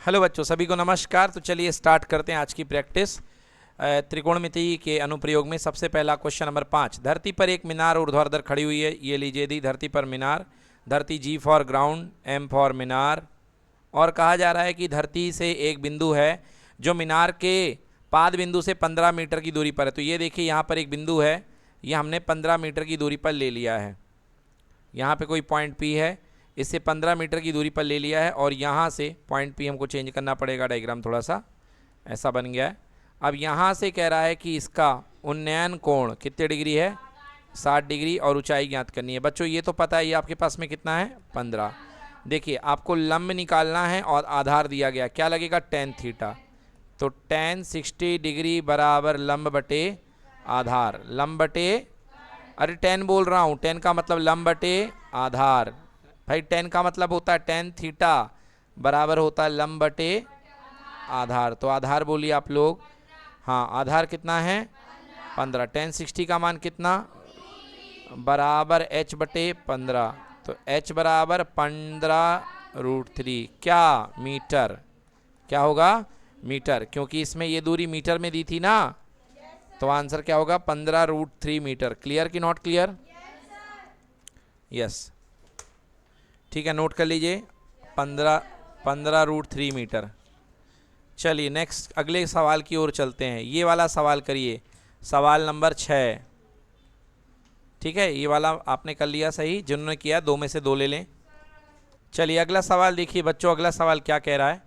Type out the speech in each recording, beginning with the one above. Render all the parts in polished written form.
Hello बच्चों, सभी को नमस्कार। तो चलिए स्टार्ट करते हैं आज की प्रैक्टिस। त्रिकोणमिति के अनुप्रयोग में सबसे पहला क्वेश्चन नंबर 5। धरती पर एक मीनार ऊर्ध्वाधर खड़ी हुई है। ये लीजिए दी धरती पर मीनार। धरती जी फॉर ग्राउंड, एम फॉर मीनार। और कहा जा रहा है कि धरती से एक बिंदु है जो मीनार के पाद बिंदु से 15 मीटर की दूरी पर है। तो ये देखिए यहाँ पर एक बिंदु है, ये हमने 15 मीटर की दूरी पर ले लिया है। यहाँ पे कोई पॉइंट पी है, इससे 15 मीटर की दूरी पर ले लिया है और यहाँ से पॉइंट पी हमको चेंज करना पड़ेगा। डायग्राम थोड़ा सा ऐसा बन गया है। अब यहाँ से कह रहा है कि इसका उन्नयन कोण कितने डिग्री है, 60 डिग्री, और ऊंचाई ज्ञात करनी है। बच्चों ये तो पता है, ये आपके पास में कितना है, 15। देखिए आपको लंब निकालना है और आधार दिया गया, क्या लगेगा, tan थीटा। तो tan 60 डिग्री बराबर लंब बटे आधार। लंब बटे, अरे tan बोल रहा हूँ, tan का मतलब लंब बटे आधार। भाई tan का मतलब होता है tan थीटा बराबर होता है लंब बटे आधार। तो आधार बोलिए आप लोग। हाँ, आधार कितना है, 15। tan 60 का मान कितना, बराबर h बटे 15। तो h बराबर 15√3 क्या, मीटर। क्या होगा, मीटर, क्योंकि इसमें ये दूरी मीटर में दी थी ना। तो आंसर क्या होगा, 15√3 मीटर। क्लियर कि नॉट क्लियर? यस, ठीक है, नोट कर लीजिए, 15√3 मीटर। चलिए नेक्स्ट अगले सवाल की ओर चलते हैं। ये वाला सवाल करिए, सवाल नंबर 6। ठीक है, ये वाला आपने कर लिया सही, जिन्होंने किया 2 में से 2 ले लें। चलिए अगला सवाल देखिए बच्चों, अगला सवाल क्या कह रहा है।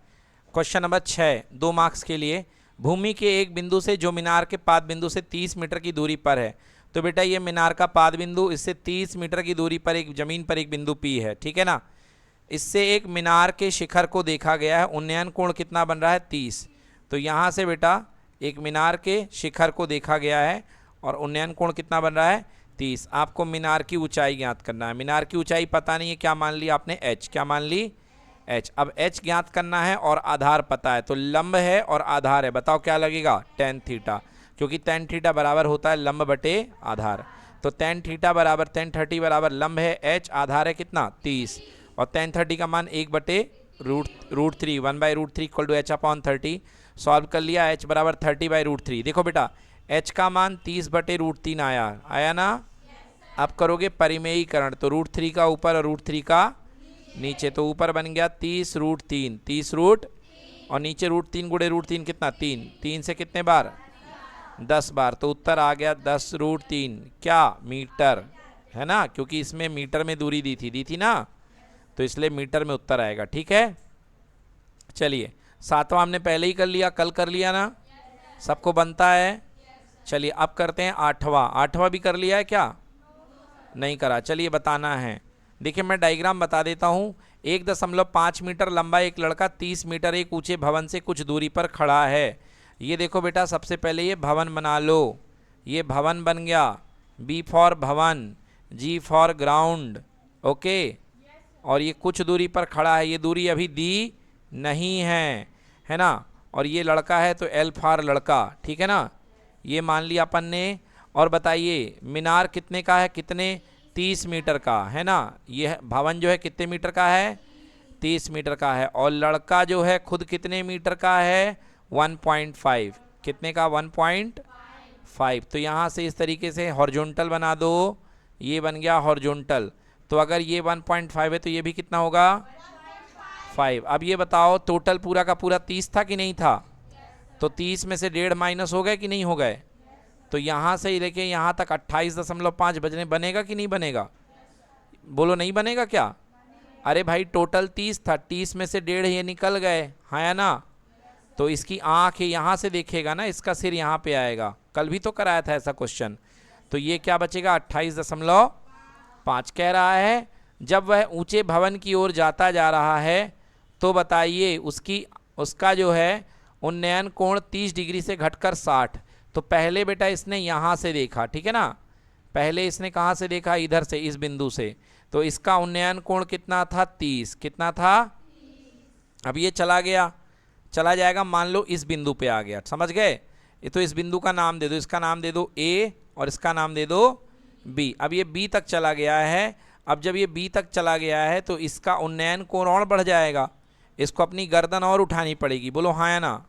क्वेश्चन नंबर 6, 2 मार्क्स के लिए। भूमि के एक बिंदु से जो मीनार के पाद बिंदु से 30 मीटर की दूरी पर है। तो बेटा ये मीनार का पाद बिंदु, इससे 30 मीटर की दूरी पर एक जमीन पर एक बिंदु पी है, ठीक है ना। इससे एक मीनार के शिखर को देखा गया है। उन्नयन कोण कितना बन रहा है, 30। तो यहाँ से बेटा एक मीनार के शिखर को देखा गया है और उन्नयन कोण कितना बन रहा है, 30। आपको मीनार की ऊंचाई ज्ञात करना है। मीनार की ऊंचाई पता नहीं है, क्या मान ली आपने, h। क्या मान ली, h। अब h ज्ञात करना है और आधार पता है। तो लंब है और आधार है, बताओ क्या लगेगा, tan थीटा, क्योंकि tan थीटा बराबर होता है लंब बटे आधार। तो tan थीटा बराबर tan 30 बराबर लंब है h, आधार है कितना, 30, और tan 30 का मान 1/√3, 1/√3 इक्वल टू h/30। सॉल्व कर लिया, h बराबर 30/√3। देखो बेटा h का मान 30/√3 आया ना। अब करोगे परिमेयीकरण, तो √3 का ऊपर और √3 का नीचे। तो ऊपर बन गया 30√3, 30 और नीचे √3 गुणे √3 कितना, 3। 3 से कितने बार, 10 बार। तो उत्तर आ गया 10√3 क्या, मीटर, है ना, क्योंकि इसमें मीटर में दूरी दी थी ना, तो इसलिए मीटर में उत्तर आएगा। ठीक है, चलिए 7वां हमने पहले ही कर लिया, कल कर लिया ना, सबको बनता है। चलिए अब करते हैं 8वां। 8वां भी कर लिया है क्या, नहीं करा, चलिए बताना है। देखिए मैं डायग्राम बता देता हूँ। 1.5 मीटर लंबा एक लड़का 30 मीटर एक ऊंचे भवन से कुछ दूरी पर खड़ा है। ये देखो बेटा, सबसे पहले ये भवन बना लो। ये भवन बन गया, B फॉर भवन, G फॉर ग्राउंड, ओके। और ये कुछ दूरी पर खड़ा है, ये दूरी अभी दी नहीं है ना। और ये लड़का है तो L फॉर लड़का, ठीक है ना, ये मान लिया अपन ने। और बताइए मीनार कितने का है, कितने, 30 मीटर का, है ना। ये भवन जो है कितने मीटर का है, 30 मीटर का है। और लड़का जो है खुद कितने मीटर का है, 1.5। कितने का, 1.5। तो यहाँ से इस तरीके से हॉरिजॉन्टल बना दो, ये बन गया हॉरिजॉन्टल। तो अगर ये 1.5 है तो ये भी कितना होगा, 5। अब ये बताओ टोटल पूरा का पूरा 30 था कि नहीं था। तो 30 में से 1.5 माइनस हो गए कि नहीं हो गए। तो यहाँ से लेके यहाँ तक 28.5 बजने बनेगा कि नहीं बनेगा, बोलो नहीं बनेगा क्या। अरे भाई टोटल 30 था, 30 में से 1.5 ये निकल गए, हाँ ना। तो इसकी आँख यहाँ से देखेगा ना, इसका सिर यहाँ पे आएगा। कल भी तो कराया था ऐसा क्वेश्चन। तो ये क्या बचेगा, 28.5 कह रहा है। जब वह ऊंचे भवन की ओर जाता जा रहा है तो बताइए उसका जो है उन्नयन कोण 30 डिग्री से घटकर 60। तो पहले बेटा इसने यहाँ से देखा, ठीक है ना, पहले इसने कहाँ से देखा, इधर से, इस बिंदु से। तो इसका उन्नयन कोण कितना था, 30। कितना था, अब ये चला जाएगा, मान लो इस बिंदु पे आ गया, समझ गए। ये तो इस बिंदु का नाम दे दो, इसका नाम दे दो A और इसका नाम दे दो B। अब ये B तक चला गया है। अब जब ये B तक चला गया है तो इसका उन्नयन कोण और बढ़ जाएगा, इसको अपनी गर्दन और उठानी पड़ेगी, बोलो हाँ या ना?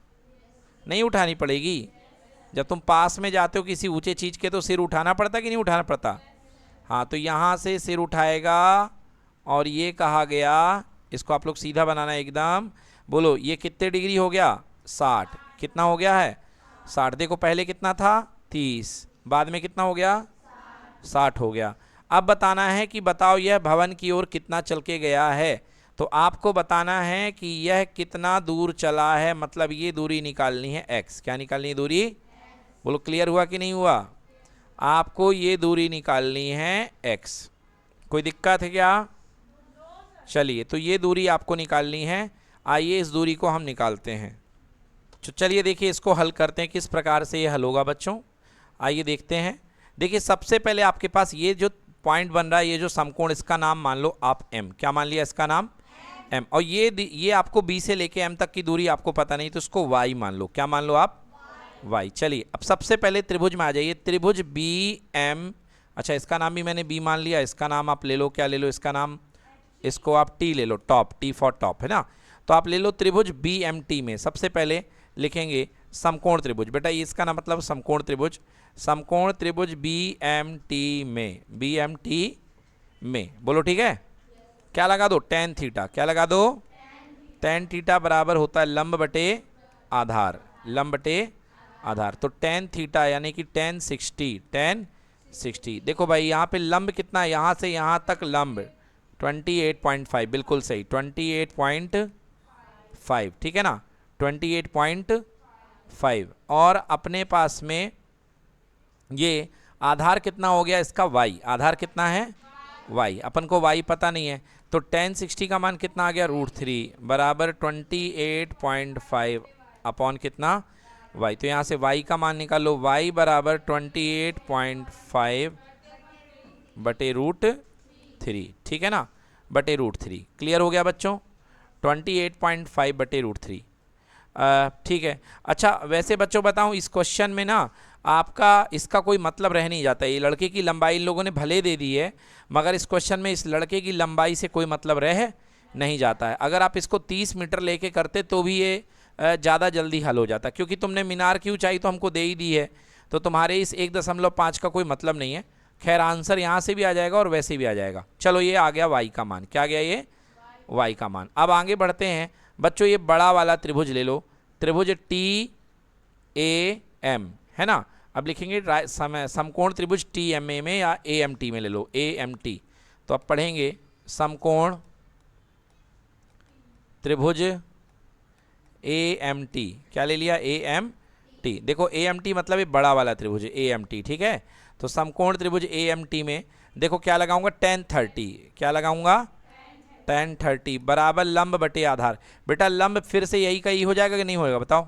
नहीं उठानी पड़ेगी? जब तुम पास में जाते हो किसी ऊंचे चीज़ के तो सिर उठाना पड़ता कि नहीं उठाना पड़ता? हाँ, तो यहाँ से सिर उठाएगा और ये कहा गया, इसको आप लोग सीधा बनाना एकदम। बोलो ये कितने डिग्री हो गया? 60। कितना हो गया है? 60। देखो पहले कितना था? 30, बाद में कितना हो गया? 60 हो गया। अब बताना है कि बताओ यह भवन की ओर कितना चल के गया है। तो आपको बताना है कि यह कितना दूर चला है, मतलब ये दूरी निकालनी है x। क्या निकालनी है दूरी? बोलो क्लियर हुआ कि नहीं हुआ? आपको ये दूरी निकालनी है x। कोई दिक्कत है क्या? चलिए, तो ये दूरी आपको निकालनी है। आइए इस दूरी को हम निकालते हैं। तो चलिए देखिए इसको हल करते हैं, किस प्रकार से ये हल होगा बच्चों। आइए देखते हैं। देखिए सबसे पहले आपके पास ये जो पॉइंट बन रहा है, ये जो समकोण, इसका नाम मान लो आप m। क्या मान लिया इसका नाम? m। और ये आपको b से लेके m तक की दूरी आपको पता नहीं, तो इसको y मान लो। क्या मान लो आप? y। चलिए अब सबसे पहले त्रिभुज में आ जाइए। त्रिभुज बी एम, अच्छा इसका नाम भी मैंने b मान लिया। इसका नाम आप ले लो, क्या ले लो इसका नाम? इसको आप t ले लो, टॉप, t फॉर टॉप, है ना। तो आप ले लो त्रिभुज बी एम टी में सबसे पहले लिखेंगे समकोण त्रिभुज। बेटा ये इसका नाम मतलब समकोण त्रिभुज। समकोण त्रिभुज बी एम टी में, बी एम टी में, बोलो ठीक है। क्या लगा दो? tan theta. क्या लगा दो? tan थीटा बराबर होता है लंब बटे आधार, लंब बटे आधार। तो tan थीटा यानी कि tan 60। देखो भाई यहाँ पे लंब कितना है? यहाँ से यहाँ तक लंब 28.5, बिल्कुल सही, 28.5, ठीक है ना, 28.5। और अपने पास में ये आधार कितना हो गया इसका? y। आधार कितना है? y। अपन को y पता नहीं है, तो tan 60 का मान कितना आ गया? √3 बराबर 28.5 अपॉन कितना? y। तो यहाँ से y का मान निकालो, y बराबर 28.5 बटे √3, ठीक है ना, बटे √3। क्लियर हो गया बच्चों? 28.5 बटे √3, ठीक है। अच्छा वैसे बच्चों बताऊं, इस क्वेश्चन में ना आपका इसका कोई मतलब रह नहीं जाता। ये लड़के की लंबाई इन लोगों ने भले दे दी है, मगर इस क्वेश्चन में इस लड़के की लंबाई से कोई मतलब रह नहीं जाता है। अगर आप इसको 30 मीटर लेके करते तो भी ये ज़्यादा जल्दी हल हो जाता, क्योंकि तुमने मीनार की ऊंचाई तो हमको दे ही दी है, तो तुम्हारे इस 1.5 का कोई मतलब नहीं है। खैर आंसर यहाँ से भी आ जाएगा और वैसे भी आ जाएगा। चलो ये आ गया y का मान। क्या आ गया? ये y का मान। अब आगे बढ़ते हैं बच्चों। ये बड़ा वाला त्रिभुज ले लो, त्रिभुज टी ए एम, है ना। अब लिखेंगे समकोण त्रिभुज टी एम ए में या ए एम टी में ले लो, ए एम टी। तो अब पढ़ेंगे समकोण त्रिभुज ए एम टी। क्या ले लिया? A M T. देखो ए एम टी मतलब ये बड़ा वाला त्रिभुज ए एम टी, ठीक है। तो समकोण त्रिभुज ए एम टी में देखो क्या लगाऊंगा? tan 30। क्या लगाऊंगा? tan 30 बराबर लंब बटे आधार। बेटा लंब फिर से यही का ही हो जाएगा कि नहीं होएगा? बताओ।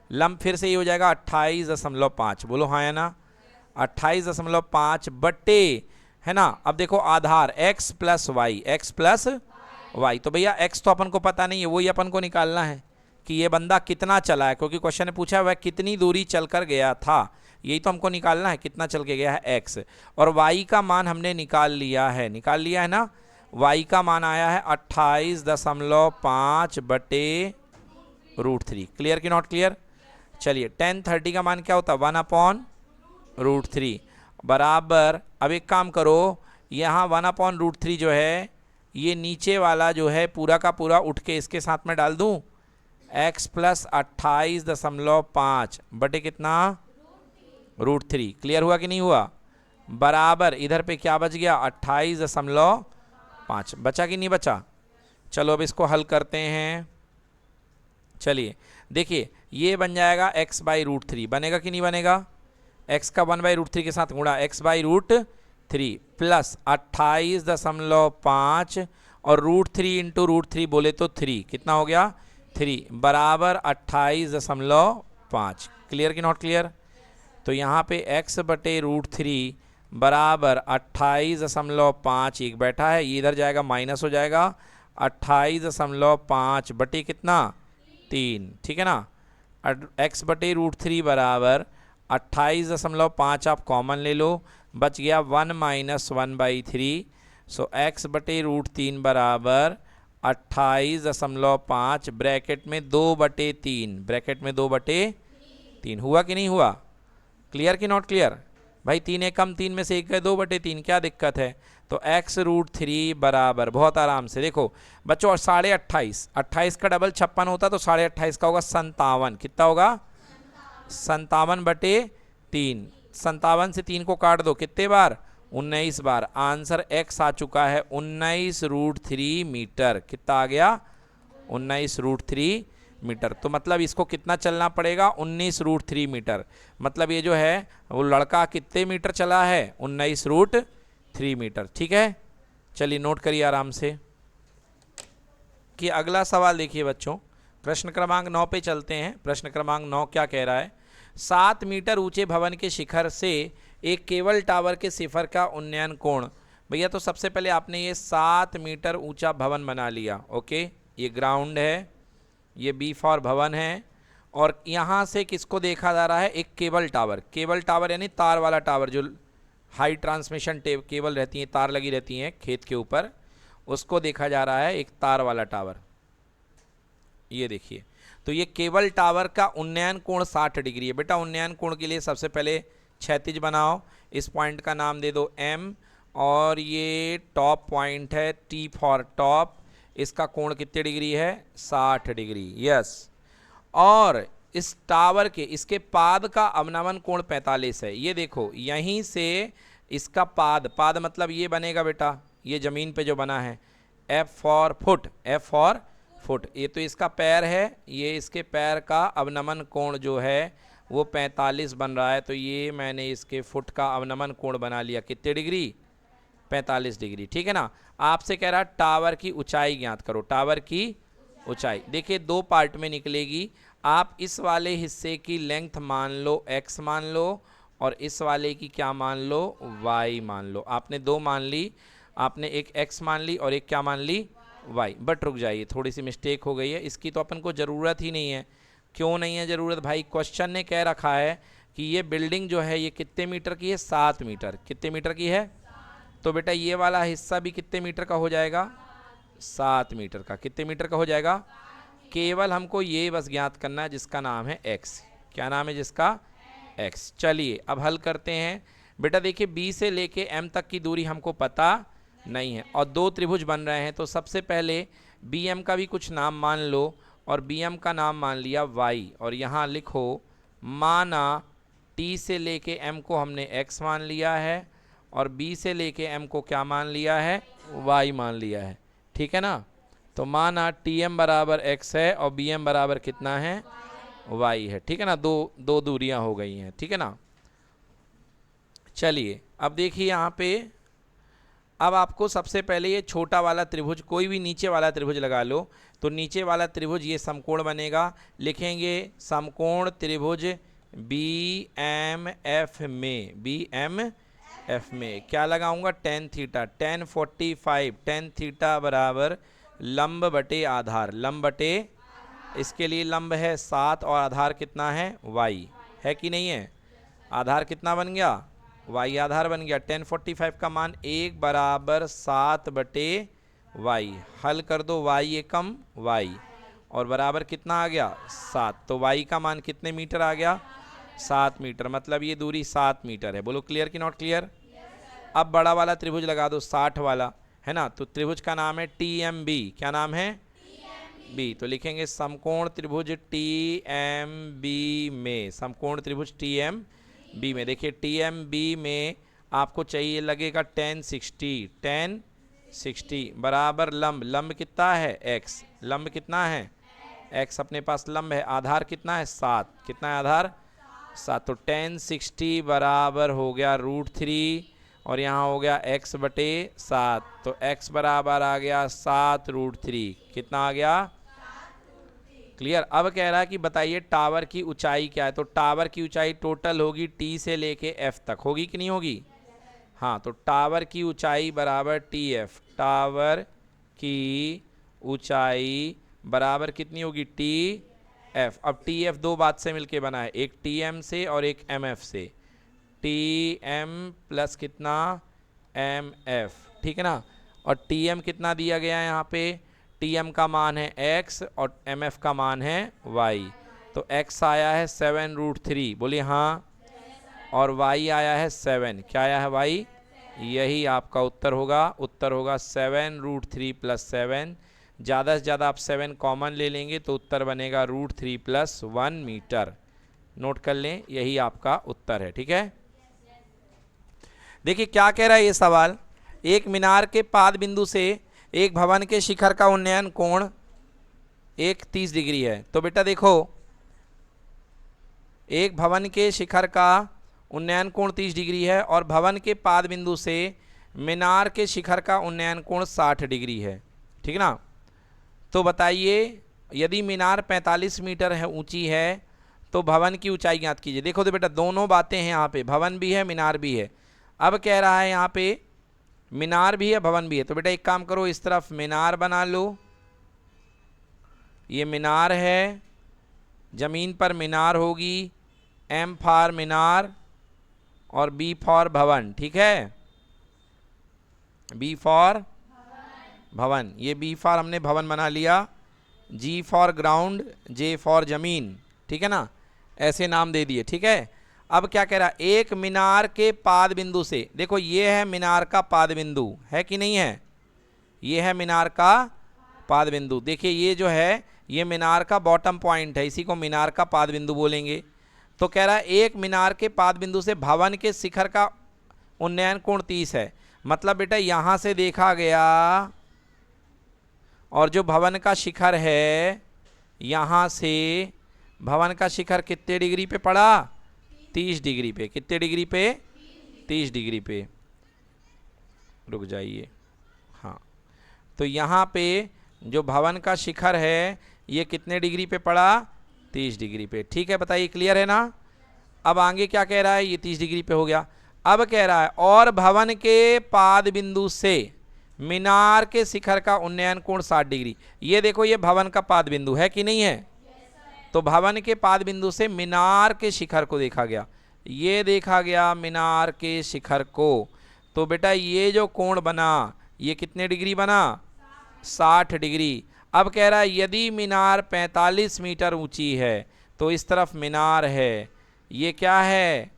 लंब फिर से ही हो जाएगा 28.5। बोलो हाँ या ना? 28.5 बटे, है ना। अब देखो आधार x plus y, x plus y. तो भैया x तो अपन को पता नहीं है, वही अपन को निकालना है कि ये बंदा कितना चला है, क्योंकि क्वेश्चन ने पूछा वह कितनी दूरी चलकर गया था। यही तो हमको निकालना है, कितना चल के गया है x। और y का मान हमने निकाल लिया है ना। y का मान आया है 28.5 बटे √3। क्लियर कि नॉट क्लियर? चलिए tan 30 का मान क्या होता है? 1/√3 बराबर, अब एक काम करो, यहाँ 1/√3 जो है ये नीचे वाला जो है पूरा का पूरा उठ के इसके साथ में डाल दूँ, x प्लस 28.5 बटे कितना? √3। क्लियर हुआ कि नहीं हुआ? बराबर इधर पे क्या बच गया? 28.5 बचा कि नहीं बचा? चलो अब इसको हल करते हैं। चलिए देखिए ये बन जाएगा x/√3, बनेगा कि नहीं बनेगा? x का 1/√3 के साथ गुणा x/√3 प्लस 28.5 और √3 इंटू √3 बोले तो 3, कितना हो गया? 3 बराबर 28.5। क्लियर कि नॉट क्लियर? तो यहाँ पे x बटे √3 बराबर 28.5 एक बैठा है, ये इधर जाएगा माइनस हो जाएगा 28.5 बटे कितना? 3, ठीक है ना। x बटे √3 बराबर 28.5 आप कॉमन ले लो, बच गया 1 - 1/3। सो x बटे √3 बराबर 28.5 ब्रैकेट में 2/3, ब्रैकेट में 2/3 हुआ कि नहीं हुआ? क्लियर कि नॉट क्लियर? भाई 3 एक कम 3 में से एक गए 2/3, क्या दिक्कत है? तो x√3 बराबर, बहुत आराम से देखो बच्चों, 28.5, 28 का डबल 56 होता तो 28.5 का होगा 57, कितना होगा? 57/3। 57 से 3 को काट दो, कितने बार? 19 बार। आंसर x आ चुका है 19√3 मीटर। कितना आ गया? 19√3 मीटर। तो मतलब इसको कितना चलना पड़ेगा? 19√3 मीटर। मतलब ये जो है वो लड़का कितने मीटर चला है? 19√3 मीटर। ठीक है, चलिए नोट करिए आराम से कि अगला सवाल देखिए बच्चों, प्रश्न क्रमांक 9 पे चलते हैं। प्रश्न क्रमांक 9 क्या कह रहा है? 7 मीटर ऊंचे भवन के शिखर से एक केबल टावर के शिखर का उन्नयन कोण। भैया तो सबसे पहले आपने ये 7 मीटर ऊंचा भवन बना लिया। ओके, ये ग्राउंड है, ये बी फॉर भवन है, और यहाँ से किसको देखा जा रहा है? एक केबल टावर। केबल टावर यानी तार वाला टावर, जो हाई ट्रांसमिशन केबल रहती हैं, तार लगी रहती हैं खेत के ऊपर, उसको देखा जा रहा है, एक तार वाला टावर। ये देखिए, तो ये केबल टावर का उन्नयन कोण 60 डिग्री है। बेटा उन्नयन कोण के लिए सबसे पहले क्षैतिज बनाओ, इस पॉइंट का नाम दे दो M, और ये टॉप पॉइंट है T फॉर टॉप, इसका कोण कितने डिग्री है? 60 डिग्री। यस, और इस टावर के, इसके पाद का अवनमन कोण 45 है। ये देखो यहीं से इसका पाद, पाद मतलब ये बनेगा बेटा, ये ज़मीन पे जो बना है, F for foot, F for foot, ये तो इसका पैर है, ये इसके पैर का अवनमन कोण जो है वो 45 बन रहा है। तो ये मैंने इसके फुट का अवनमन कोण बना लिया, कितने डिग्री? 45 डिग्री। ठीक है ना। आपसे कह रहा टावर की ऊंचाई ज्ञात करो। टावर की ऊंचाई देखिए 2 पार्ट में निकलेगी। आप इस वाले हिस्से की लेंथ मान लो x मान लो, और इस वाले की क्या मान लो? y मान लो। आपने 2 मान ली, आपने एक x मान ली और एक क्या मान ली? y। बट रुक जाइए, थोड़ी सी मिस्टेक हो गई है, इसकी तो अपन को ज़रूरत ही नहीं है। क्यों नहीं है ज़रूरत भाई? क्वेश्चन ने कह रखा है कि ये बिल्डिंग जो है ये कितने मीटर की है? 7 मीटर। कितने मीटर की है? तो बेटा ये वाला हिस्सा भी कितने मीटर का हो जाएगा? 7 मीटर का। कितने मीटर का हो जाएगा? केवल हमको ये बस ज्ञात करना है जिसका नाम है x। क्या नाम है जिसका? x। चलिए अब हल करते हैं। बेटा देखिए B से लेके M तक की दूरी हमको पता नहीं है, और 2 त्रिभुज बन रहे हैं। तो सबसे पहले BM का भी कुछ नाम मान लो, और BM का नाम मान लिया y, और यहाँ लिखो माना T से लेके M को हमने x मान लिया है, और B से लेके M को क्या मान लिया है? y मान लिया है। ठीक है ना। तो माना TM बराबर x है और BM बराबर कितना है? y है। ठीक है ना। दो दूरियां हो गई हैं। ठीक है ना। चलिए अब देखिए यहाँ पे, अब आपको सबसे पहले ये छोटा वाला त्रिभुज, कोई भी नीचे वाला त्रिभुज लगा लो, तो नीचे वाला त्रिभुज ये समकोण बनेगा। लिखेंगे समकोण त्रिभुज BMF में, BMF में क्या लगाऊंगा? tan थीटा, tan 45, tan थीटा बराबर लंब बटे आधार, लंब बटे, इसके लिए लंब है 7 और आधार कितना है? y है कि नहीं है? आधार कितना बन गया? y आधार बन गया। tan 45 का मान 1 बराबर 7 बटे y। हल कर दो, y एकम y, और बराबर कितना आ गया? 7। तो y का मान कितने मीटर आ गया? 7 मीटर। मतलब ये दूरी 7 मीटर है। बोलो क्लियर कि नॉट क्लियर? अब बड़ा वाला त्रिभुज लगा दो, 60 वाला है ना। तो त्रिभुज का नाम है TMB। क्या नाम है? B। तो लिखेंगे समकोण त्रिभुज TMB में, समकोण त्रिभुज TMB में। देखिए TMB में आपको चाहिए लगेगा tan 60, tan 60 बराबर लंब, लंब कितना है? x। लंब कितना है? x अपने पास लंब है। आधार कितना है? 7। कितना है आधार? 7। तो tan 60 बराबर हो गया √3, और यहाँ हो गया x बटे 7। तो x बराबर आ गया 7√3। कितना आ गया? क्लियर। अब कह रहा है कि बताइए टावर की ऊंचाई क्या है। तो टावर की ऊंचाई टोटल होगी T से लेके F तक, होगी कि नहीं होगी? हाँ, तो टावर की ऊंचाई बराबर TF। टावर की ऊंचाई बराबर कितनी होगी? TF। अब TF 2 बात से मिलके बना है, एक TM से और एक MF से। TM प्लस कितना? MF। ठीक है ना। और TM कितना दिया गया है यहाँ पे? TM का मान है x और MF का मान है y। तो x आया है 7√3, बोलिए हाँ, और y आया है 7। क्या आया है y? यही आपका उत्तर होगा। उत्तर होगा 7√3 + 7। ज़्यादा से ज़्यादा आप 7 कॉमन ले लेंगे तो उत्तर बनेगा √3 + 1 मीटर। नोट कर लें, यही आपका उत्तर है। ठीक है, देखिए क्या कह रहा है ये सवाल। एक मीनार के पाद बिंदु से एक भवन के शिखर का उन्नयन कोण 30 डिग्री है। तो बेटा देखो, एक भवन के शिखर का उन्नयन कोण 30 डिग्री है और भवन के पाद बिंदु से मीनार के शिखर का उन्नयन कोण 60 डिग्री है। ठीक ना। तो बताइए, यदि मीनार 45 मीटर है ऊंची है तो भवन की ऊंचाई ज्ञात कीजिए। देखो तो बेटा दोनों बातें हैं यहाँ पे, भवन भी है मीनार भी है। अब कह रहा है यहाँ पे मीनार भी है भवन भी है, तो बेटा एक काम करो, इस तरफ मीनार बना लो, ये मीनार है, जमीन पर मीनार होगी, M फॉर मीनार और B फॉर भवन। ठीक है, B फॉर भवन, ये B फॉर हमने भवन बना लिया, G for ground, J for जमीन। ठीक है ना, ऐसे नाम दे दिए। ठीक है, अब क्या कह रहा है, एक मीनार के पाद बिंदु से, देखो ये है मीनार का पाद बिंदु, है कि नहीं है, ये है मीनार का पाद बिंदु। देखिए ये जो है ये मीनार का बॉटम पॉइंट है, इसी को मीनार का पाद बिंदु बोलेंगे। तो कह रहा है एक मीनार के पाद बिंदु से भवन के शिखर का उन्नयन कोण 30 है। मतलब बेटा यहाँ से देखा गया और जो भवन का शिखर है, यहाँ से भवन का शिखर कितने डिग्री पे पड़ा? 30 डिग्री पे। कितने डिग्री पे? 30 डिग्री पे। रुक जाइए, हाँ, तो यहाँ पे जो भवन का शिखर है ये कितने डिग्री पे पड़ा? 30 डिग्री पे। ठीक है, बताइए क्लियर है ना। अब आगे क्या कह रहा है, ये 30 डिग्री पे हो गया। अब कह रहा है और भवन के पाद बिंदु से मीनार के शिखर का उन्नयन कोण 60 डिग्री। ये देखो ये भवन का पाद बिंदु है कि नहीं है? तो भवन के पाद बिंदु से मीनार के शिखर को देखा गया, ये देखा गया मीनार के शिखर को। तो बेटा ये जो कोण बना ये कितने डिग्री बना? 60 डिग्री। अब कह रहा है यदि मीनार 45 मीटर ऊंची है तो इस तरफ मीनार है, ये क्या है?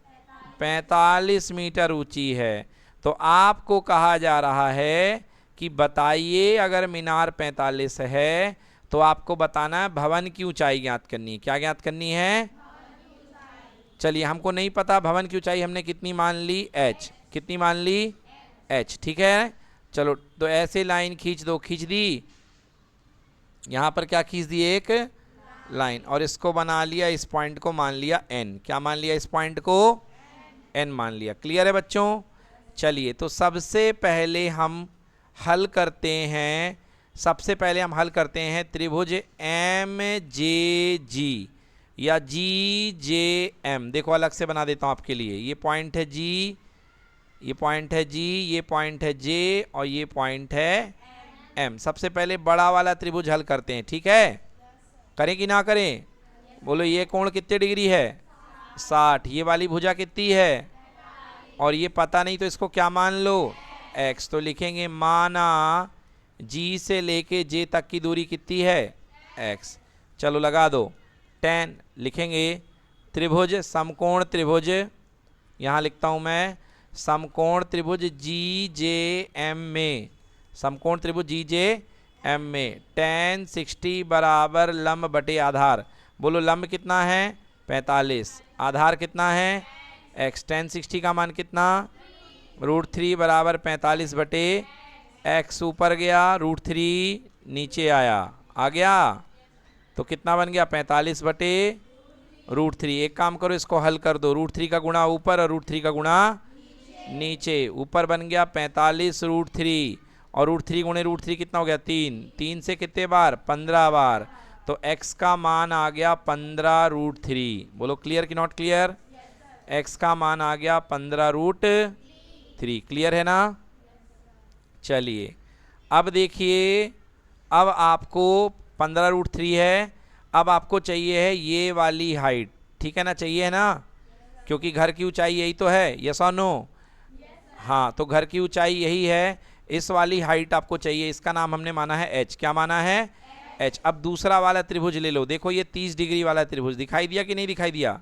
45 मीटर ऊंची है। तो आपको कहा जा रहा है कि बताइए अगर मीनार 45 है तो आपको बताना है भवन की ऊंचाई ज्ञात करनी है। क्या ज्ञात करनी है? चलिए, हमको नहीं पता भवन की ऊंचाई हमने कितनी मान ली? h। कितनी मान ली? h। ठीक है, चलो तो ऐसे लाइन खींच दो। खींच दी, यहाँ पर क्या खींच दी? एक लाइन, और इसको बना लिया, इस पॉइंट को मान लिया n। क्या मान लिया? इस पॉइंट को n मान लिया। क्लियर है बच्चों? चलिए, तो सबसे पहले हम हल करते हैं, त्रिभुज MJG या GJM। देखो अलग से बना देता हूँ आपके लिए। ये पॉइंट है G, ये पॉइंट है G, ये पॉइंट है J और ये पॉइंट है M। सबसे पहले बड़ा वाला त्रिभुज हल करते हैं। ठीक है, करें कि ना करें? बोलो ये कोण कितने डिग्री है? 60। ये वाली भुजा कितनी है? और ये पता नहीं तो इसको क्या मान लो? x। तो लिखेंगे माना G से लेके J तक की दूरी कितनी है? x। चलो लगा दो, tan लिखेंगे। त्रिभुज समकोण त्रिभुज, यहाँ लिखता हूँ मैं, समकोण त्रिभुज GJM में, समकोण त्रिभुज GJM में tan 60 बराबर लंब बटे आधार। बोलो लंब कितना है? 45। आधार कितना है? x। tan 60 का मान कितना? √3 बराबर 45 बटे x। ऊपर गया, √3 नीचे आया, आ गया, तो कितना बन गया? 45 बटे √3। एक काम करो, इसको हल कर दो। √3 का गुणा ऊपर और √3 का गुणा नीचे। ऊपर बन गया 45 √3 और √3 गुणे √3 कितना हो गया? 3। 3 से कितने बार? 15 बार। तो x का मान आ गया 15√3। बोलो क्लियर कि नॉट क्लियर? x का मान आ गया 15√3। क्लियर है ना? चलिए अब देखिए, अब आपको 15√3 है, अब आपको चाहिए है ये वाली हाइट। ठीक है ना, चाहिए है ना, क्योंकि घर की ऊंचाई यही तो है। यस और नो? हाँ, तो घर की ऊंचाई यही है। इस वाली हाइट आपको चाहिए, इसका नाम हमने माना है एच। क्या माना है? एच। अब दूसरा वाला त्रिभुज ले लो, देखो ये 30 डिग्री वाला त्रिभुज दिखाई दिया कि नहीं दिखाई दिया?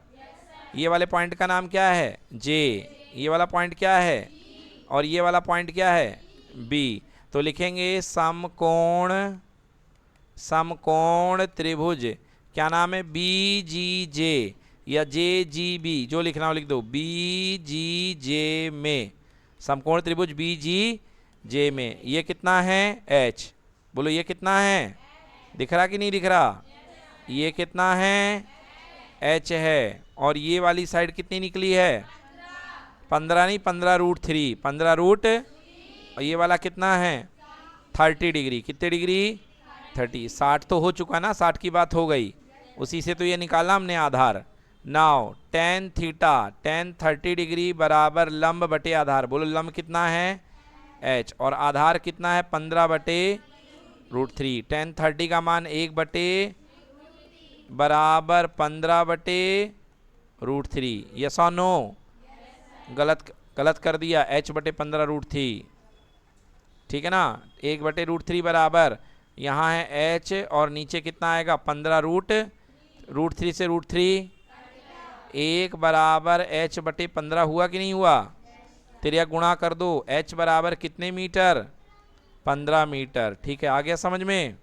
ये वाले पॉइंट का नाम क्या है? जे। ये वाला पॉइंट क्या है? और ये वाला पॉइंट क्या है? बी। तो लिखेंगे समकोण, समकोण त्रिभुज, क्या नाम है? बी जी जे या जे जी बी, जो लिखना हो लिख दो, बी जी जे में, समकोण त्रिभुज बी जी जे में। ये कितना है? एच। बोलो ये कितना है? दिख रहा कि नहीं दिख रहा? ये कितना है? एच है। और ये वाली साइड कितनी निकली है? 15 नहीं, 15√3, 15 और ये वाला कितना है? 30 डिग्री। कितने डिग्री? 30। 60 तो हो चुका ना, 60 की बात हो गई, उसी से तो ये निकाला हमने आधार। नाउ tan थीटा, tan 30 डिग्री बराबर लंब बटे आधार। बोलो लंब कितना है? एच। और आधार कितना है? 15/√3। tan 30 का मान 1 बटे बराबर 15/√3। यस और नो? गलत कर दिया, h बटे 15√3, ठीक है ना। 1/√3 बराबर, यहाँ है h और नीचे कितना आएगा? 15√3 से √3, 1 बराबर h बटे 15 हुआ कि नहीं हुआ? तेरिया गुणा कर दो, h बराबर कितने मीटर? 15 मीटर। ठीक है, आ गया समझ में?